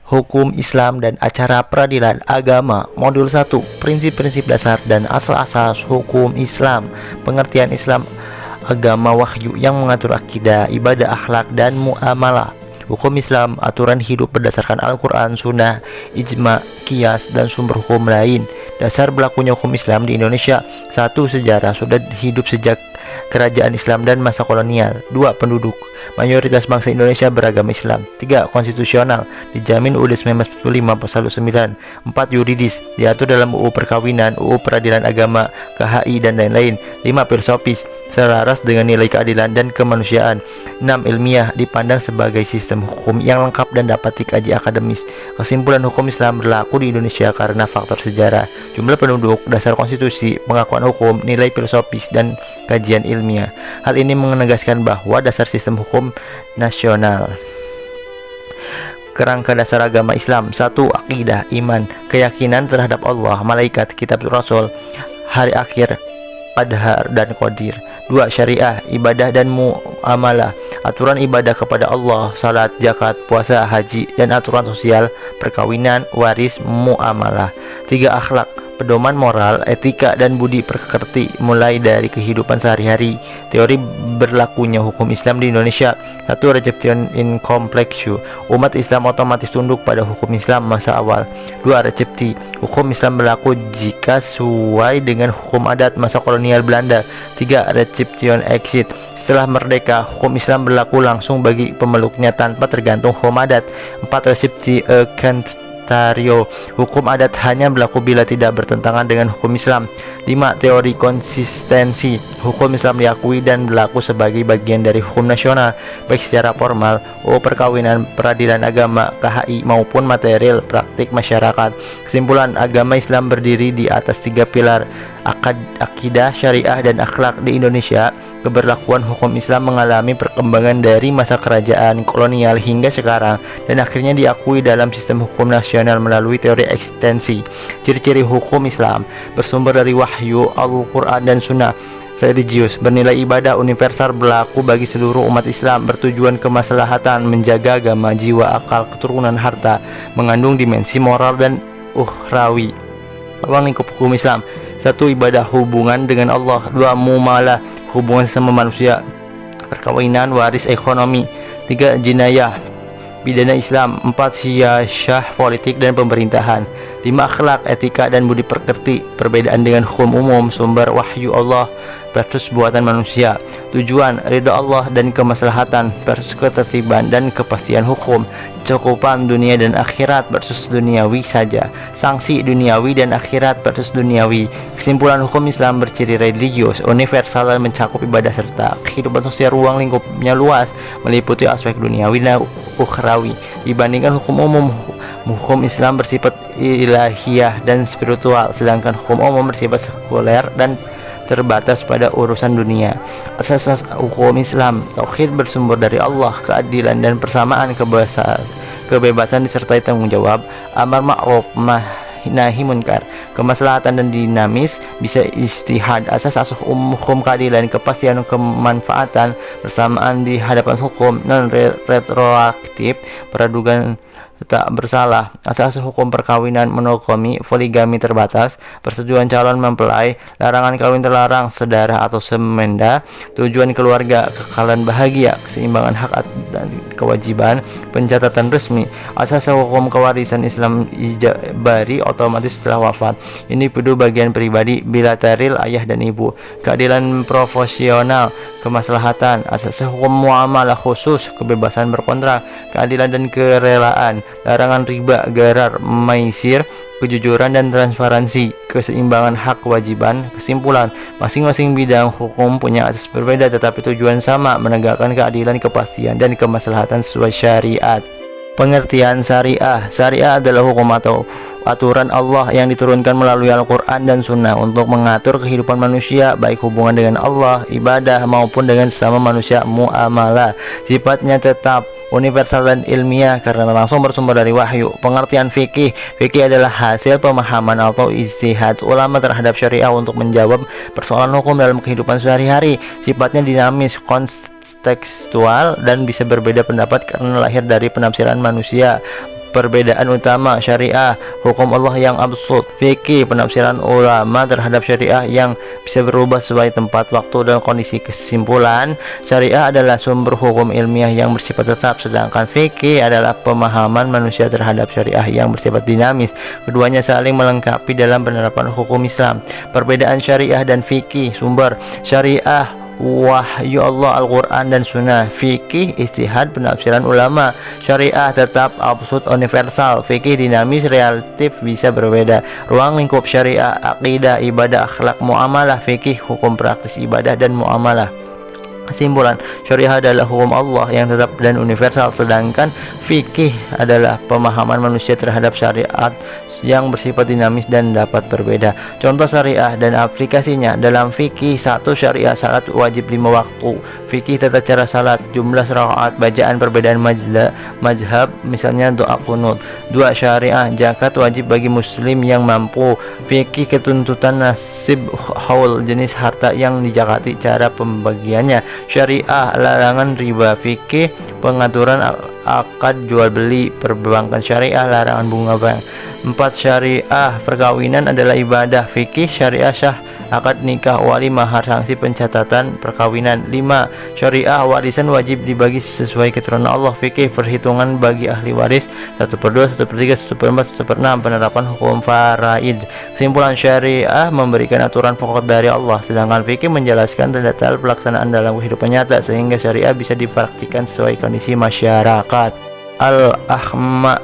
Hukum Islam dan acara peradilan agama. Modul 1, prinsip-prinsip dasar dan asal-asal hukum Islam. Pengertian Islam, agama wahyu yang mengatur akidah, ibadah, akhlak, dan muamalah. Hukum Islam, aturan hidup berdasarkan Al-Quran, Sunnah, Ijma, Qiyas, dan sumber hukum lain. Dasar berlakunya hukum Islam di Indonesia. 1. Sejarah, sudah hidup sejak kerajaan Islam dan masa kolonial. 2. Penduduk, mayoritas bangsa Indonesia beragama Islam. 3. Konstitusional, dijamin UUD 1945 pasal 9. 4. Yuridis, diatur dalam UU Perkawinan, UU Peradilan Agama, KHI, dan lain-lain. 5. Filosofis, selaras dengan nilai keadilan dan kemanusiaan. 6. Ilmiah, dipandang sebagai sistem hukum yang lengkap dan dapat dikaji akademis. Kesimpulan, hukum Islam berlaku di Indonesia karena faktor sejarah, jumlah penduduk, dasar konstitusi, pengakuan hukum, nilai filosofis, dan kajian ilmiah. Hal ini menegaskan bahwa dasar sistem hukum nasional. Kerangka dasar agama Islam. 1. Akidah, iman, keyakinan terhadap Allah, malaikat, kitab, rasul, hari akhir, qadar, dan qadir. 2. Syariah, ibadah dan muamalah, aturan ibadah kepada Allah, salat, zakat, puasa, haji, dan aturan sosial, perkawinan, waris, muamalah. 3. Akhlak, pedoman moral, etika, dan budi pekerti mulai dari kehidupan sehari-hari. Teori berlakunya hukum Islam di Indonesia. 1. Reception in complexu, umat Islam otomatis tunduk pada hukum Islam masa awal. 2. Recepti, hukum Islam berlaku jika sesuai dengan hukum adat masa kolonial Belanda. 3. Reception exit, setelah merdeka hukum Islam berlaku langsung bagi pemeluknya tanpa tergantung hukum adat. 4. Recepti contrario, hukum adat hanya berlaku bila tidak bertentangan dengan hukum Islam. 5. Teori konsistensi, hukum Islam diakui dan berlaku sebagai bagian dari hukum nasional, baik secara formal, UU Perkawinan, Peradilan Agama, KHI, maupun material praktik masyarakat. Kesimpulan, agama Islam berdiri di atas 3 pilar: akidah, syariah, dan akhlak. Di Indonesia, keberlakuan hukum Islam mengalami perkembangan dari masa kerajaan kolonial hingga sekarang, dan akhirnya diakui dalam sistem hukum nasional melalui teori ekstensi. Ciri-ciri hukum Islam: bersumber dari wahyu, Al-Quran, dan Sunnah. Religius, bernilai ibadah universal, berlaku bagi seluruh umat Islam, bertujuan kemaslahatan, menjaga agama, jiwa, akal, keturunan, harta, mengandung dimensi moral dan ukhrawi. Ruang lingkup hukum Islam. 1. Ibadah, hubungan dengan Allah. 2. Muamalah, hubungan sama manusia, perkawinan, waris, ekonomi. 3. Jinayah, pidana Islam. 4. Siyasah, politik dan pemerintahan. 5. Akhlak, etika, dan budi pekerti, perbedaan dengan hukum umum, sumber wahyu Allah versus buatan manusia. Tujuan, ridha Allah dan kemaslahatan versus ketertiban dan kepastian hukum. Cakupan dunia dan akhirat versus duniawi saja. Sanksi duniawi dan akhirat versus duniawi. Kesimpulan, hukum Islam berciri religius, universal, dan mencakup ibadah serta kehidupan sosial. Ruang lingkupnya luas, meliputi aspek duniawi dan ukhrawi. Dibandingkan hukum umum, hukum Islam bersifat ilahiyah dan spiritual, sedangkan hukum umum bersifat sekuler dan terbatas pada urusan dunia. Asas hukum Islam: tauhid, bersumber dari Allah, keadilan dan persamaan, kebebasan disertai tanggung jawab, amar ma'ruf nahi munkar, kemaslahatan dan dinamis, bisa istihad. Asas hukum keadilan: kepastian, kemanfaatan, persamaan di hadapan hukum, non retroaktif, praduga tak bersalah. Asas hukum perkawinan: monogami, poligami terbatas, persetujuan calon mempelai, larangan kawin terlarang, sedarah atau semenda, tujuan keluarga, kekalahan bahagia, keseimbangan hak dan kewajiban, pencatatan resmi. Asas hukum kewarisan Islam ijabari, otomatis setelah wafat, individu bagian pribadi, bilateral, ayah dan ibu, keadilan profesional, kemaslahatan. Asas hukum muamalah khusus: kebebasan berkontrak, keadilan dan kerelaan, larangan riba, gharar, maisir, kejujuran dan transparansi, keseimbangan hak kewajiban. Kesimpulan, masing-masing bidang hukum punya asas berbeda tetapi tujuan sama: menegakkan keadilan, kepastian, dan kemaslahatan sesuai syariat. Pengertian syariah: syariah adalah hukum atau aturan Allah yang diturunkan melalui Al-Quran dan Sunnah untuk mengatur kehidupan manusia, baik hubungan dengan Allah, ibadah, maupun dengan sesama manusia, muamalah. Sifatnya tetap, universal, dan ilmiah karena langsung bersumber dari wahyu. Pengertian fikih: fikih adalah hasil pemahaman atau ijtihad ulama terhadap syariah untuk menjawab persoalan hukum dalam kehidupan sehari-hari. Sifatnya dinamis, kontekstual, dan bisa berbeda pendapat karena lahir dari penafsiran manusia. Perbedaan utama syariah, hukum Allah yang absolut. Fikih, penafsiran ulama terhadap syariah yang bisa berubah sesuai tempat, waktu, dan kondisi. Kesimpulan, syariah adalah sumber hukum ilmiah yang bersifat tetap, sedangkan fikih adalah pemahaman manusia terhadap syariah yang bersifat dinamis. Keduanya saling melengkapi dalam penerapan hukum Islam. Perbedaan syariah dan fikih. Sumber syariah wahyu Allah, Al-Quran dan Sunnah. Fikih ijtihad, penafsiran ulama. Syariah tetap absolut universal. Fikih dinamis, relatif, bisa berbeda. Ruang lingkup syariah akidah, ibadah, akhlak, muamalah. Fikih hukum praktis ibadah dan muamalah. Kesimpulan, syariah adalah hukum Allah yang tetap dan universal, sedangkan fikih adalah pemahaman manusia terhadap syariat yang bersifat dinamis dan dapat berbeda. Contoh syariah dan aplikasinya dalam fikih: 1. Syariah salat wajib 5 waktu. Fikih tata cara salat, jumlah rakaat, bacaan, perbedaan mazhab, misalnya doa kunut. 2. Syariah zakat wajib bagi muslim yang mampu. Fikih ketuntutan nasib haul, jenis harta yang dizakati, cara pembagiannya. Syariah larangan riba. Fikih pengaturan akad jual beli. Perbankan syariah larangan bunga bank. 4. Syariah perkawinan adalah ibadah. Fikih syariah sah akad nikah, wali, mahar, sanksi pencatatan perkawinan. 5. Syariah warisan wajib dibagi sesuai keturunan Allah. Fikih perhitungan bagi ahli waris 1/2, 1/3, 1/4, 1/6. Penerapan hukum faraid. Kesimpulan, syariah memberikan aturan pokok dari Allah, sedangkan fikih menjelaskan detail pelaksanaan dalam kehidupan nyata sehingga syariah bisa dipraktikkan sesuai kondisi masyarakat.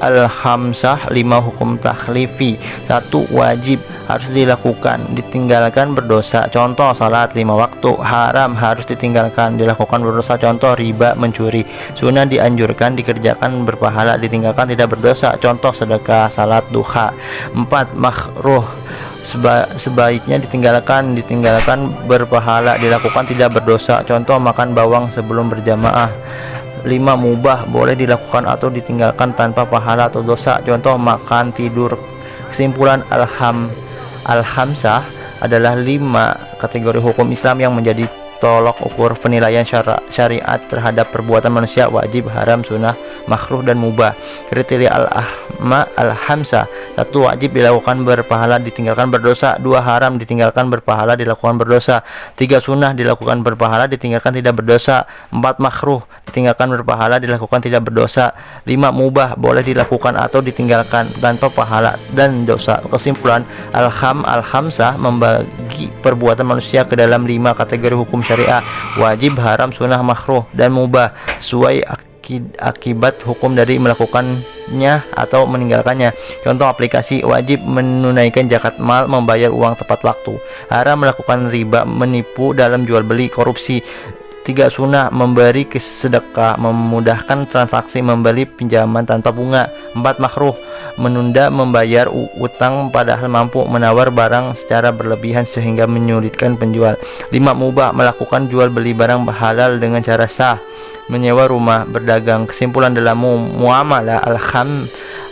Al-Khamsah 5 hukum takhlifi. 1. Wajib harus dilakukan, ditinggalkan berdosa. Contoh salat 5 waktu. Haram harus ditinggalkan, dilakukan berdosa. Contoh riba, mencuri. Sunnah dianjurkan, dikerjakan berpahala, ditinggalkan tidak berdosa. Contoh sedekah, salat duha. 4. Makruh sebaiknya ditinggalkan berpahala, dilakukan tidak berdosa. Contoh makan bawang sebelum berjamaah. 5. Mubah boleh dilakukan atau ditinggalkan tanpa pahala atau dosa. Contoh makan, tidur. Kesimpulan, Al-Khamsah adalah 5 kategori hukum Islam yang menjadi tolok ukur penilaian syariat terhadap perbuatan manusia: wajib, haram, sunnah, makruh, dan mubah. Kriteria Al-Khamsah: 1. Wajib dilakukan berpahala, ditinggalkan berdosa. 2. Haram ditinggalkan berpahala, dilakukan berdosa. 3. Sunnah dilakukan berpahala, ditinggalkan tidak berdosa. 4. Makruh ditinggalkan berpahala, dilakukan tidak berdosa. 5. Mubah boleh dilakukan atau ditinggalkan tanpa pahala dan dosa. Kesimpulan, Al-Khamsah membagi perbuatan manusia ke dalam 5 kategori hukum syariah: wajib, haram, sunnah, makruh, dan mubah, sesuai akibat hukum dari melakukannya atau meninggalkannya. Contoh aplikasi: wajib menunaikan zakat mal, membayar uang tepat waktu. Haram melakukan riba, menipu dalam jual beli, korupsi. 3. Sunnah memberi sedekah, memudahkan transaksi membeli pinjaman tanpa bunga. 4. Makruh menunda membayar utang padahal mampu, menawar barang secara berlebihan sehingga menyulitkan penjual. 5. Mubah melakukan jual beli barang halal dengan cara sah, menyewa rumah, berdagang. Kesimpulan, dalam muamalah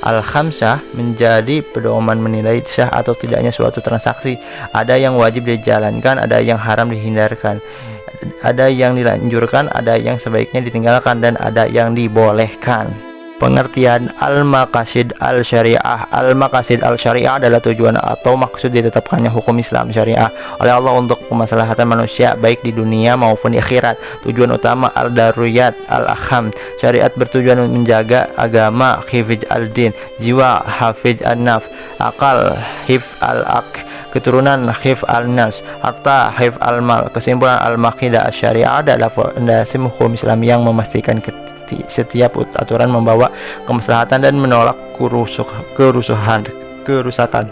Al-Khamsah menjadi pedoman menilai sah atau tidaknya suatu transaksi. Ada yang wajib dijalankan, ada yang haram dihindarkan, ada yang dilanjurkan, ada yang sebaiknya ditinggalkan, dan ada yang dibolehkan. Pengertian Al-Maqasid Al-Syariah. Al-Maqasid Al-Syariah adalah tujuan atau maksud ditetapkannya hukum Islam syariah oleh Allah untuk kemaslahatan manusia baik di dunia maupun di akhirat. Tujuan utama Al-Daruriyat Al-Akham. Syariat bertujuan menjaga agama, hifz al-din, jiwa, hafiz an-naf, akal, hifz al-aq, keturunan, hifz al-nas, harta, hifz al-mal. Kesimpulan, Al-Maqidah Syariah adalah fondasi hukum Islam yang memastikan setiap aturan membawa kemaslahatan dan menolak kerusakan.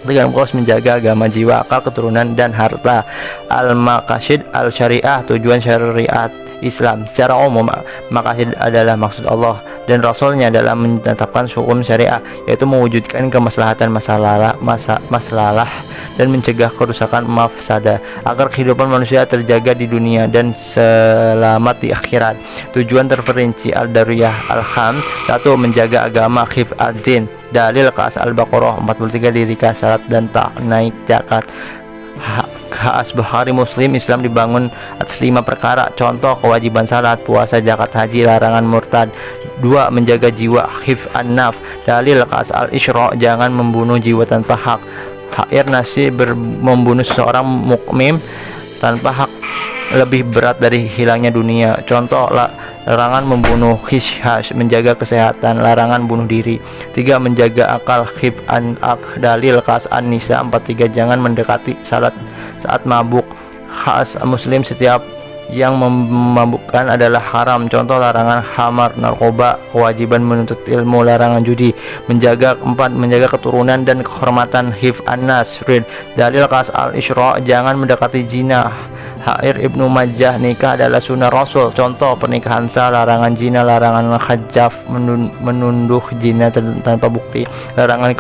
Dengan fokus menjaga agama, jiwa, akal, keturunan, dan harta. Al-Maqasid Al-Syariah, tujuan syariat Islam secara umum. Maqasid adalah maksud Allah dan Rasulnya dalam menetapkan hukum syariah, yaitu mewujudkan kemaslahatan masalah dan mencegah kerusakan mafsadah agar kehidupan manusia terjaga di dunia dan selamat di akhirat. Tujuan terperinci Al-Daruriyah Al-Kham: 1. Menjaga agama, hifz ad-din. Dalil Qas Al-Baqarah 43, diri syarat dan tak naik zakat. Khas Bukhari Muslim, Islam dibangun atas 5 perkara. Contoh, kewajiban salat, puasa, zakat, haji, larangan murtad. 2. Menjaga jiwa, hifz an-naf. Dalil qas al-Isra, jangan membunuh jiwa tanpa hak. Hair nasi membunuh seseorang mukmin tanpa hak lebih berat dari hilangnya dunia. Contoh, larangan membunuh, hishash, menjaga kesehatan, larangan bunuh diri. 3. Menjaga akal, hifz an-aql. Dalil qas an-nisa 43, jangan mendekati salat saat mabuk. Khas muslim, setiap yang memabukkan adalah haram. Contoh, larangan khamar, narkoba, kewajiban menuntut ilmu, larangan judi. 4. Menjaga keturunan dan kehormatan, hifz an-nas. Dalil qas al-Isra, jangan mendekati zina. Hair Ibnu Majah, nikah adalah sunnah Rasul. Contoh, pernikahan sah, larangan zina, larangan khajaf, menunduh zina tanpa bukti, larangan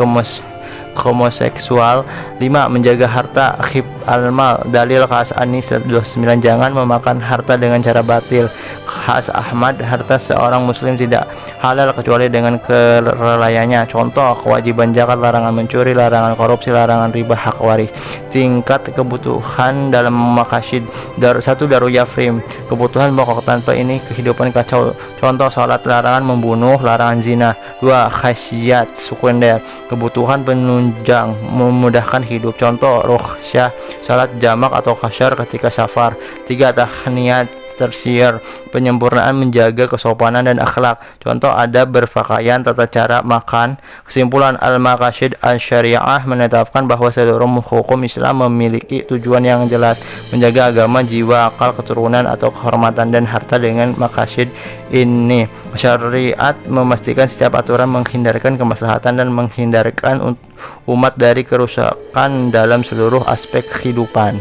homoseksual. 5. Menjaga harta, hifz al-mal. Dalil khas an-nisa 29, jangan memakan harta dengan cara batil. Khas Ahmad, harta seorang muslim tidak halal kecuali dengan kerelayannya. Contoh, kewajiban zakat, larangan mencuri, larangan korupsi, larangan riba, hak waris. Tingkat kebutuhan dalam maqasid. 1. Daru yafrim, kebutuhan pokok, tanpa ini kehidupan kacau. Contoh, salat, larangan membunuh, larangan zina. 2. Khasyat sekunder, kebutuhan penunjang memudahkan hidup. Contoh, rukhsyah, salat jamak atau qasyar ketika safar. 3. Tahniyat tersier, penyempurnaan menjaga kesopanan dan akhlak. Contoh, adab berpakaian, tata cara makan. Kesimpulan, al-maqasid al-syariah menetapkan bahwa seluruh hukum Islam memiliki tujuan yang jelas, menjaga agama, jiwa, akal, keturunan atau kehormatan dan harta. Dengan maqasid ini, syariat memastikan setiap aturan menghindarkan kemaslahatan dan menghindarkan umat dari kerusakan dalam seluruh aspek kehidupan.